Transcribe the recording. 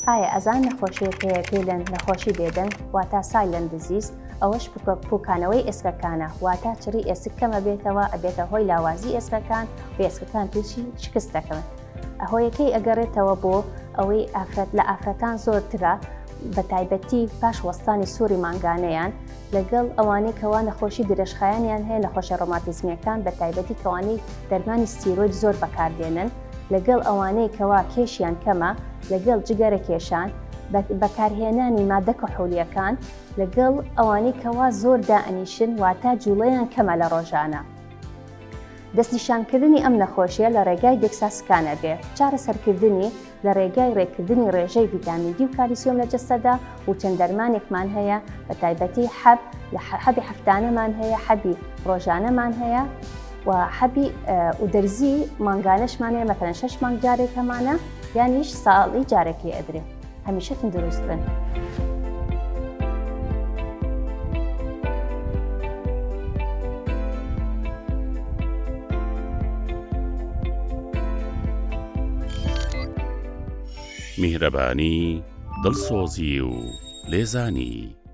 ئایا ئەزان نەخۆشیەک هەیە پێی لە نەخۆشی دێدەن واتە سایلەنت دیزیز، ئەوەش پوکانەوەی ئێسکەکانە، واتە چڕی ئێسک کەمە بێتەوە ئەبێتە هۆی لاوازی ئێسکەکان و ئێسکەکان تووشی شکست دەکەن. هۆیەکەی ئەگەڕێتەوە بۆ ئەوەی لە ئافرەتان زۆرترە، بە تایبەتی پاش وەستانی سووری مانگانەیان لەگەڵ ئەوانەی کەوا نەخۆشی درێژخایانیان هەیە، نەخۆشە ڕۆماتیزمیەکان بە تایبەتی کەوانەی دەرمانی ستیرۆید زۆر بەکاردێنن، لەگەڵ ئەوانەی کەوا کێشیان کەمە، لەگەڵ جگەرە کێشان، بەکارهێنانی مادە کحولیەکان، لەگەڵ ئەوانەی کەوا زۆر دائەنیشن واتە جوڵەیان کەمە لە ڕۆژانە. دەستنیشانکردنی ئەم نەخۆشیە لە ڕێگای دێکساسکانە بێ، چارەسەرکردنی لە ڕێگای ڕێکردنی ڕێژەی ڤیتامین دی و کالیسیۆم لە جەستەدا و چەند دەرمانێکمان هەیە، بە تایبەتی حەبی هەفتانەمان هەیە، حەبی ڕۆژانەمان هەیە و حەبی و دەرزی مانگانەشمان هەیە، مەثەڵەن 6 مانگ جارێک هەمانە، یانیش ساڵی جارێکی ئەدرێ. هەمیشەتون دروست بن. میهرەبانی، دڵسۆزی و لێزانی.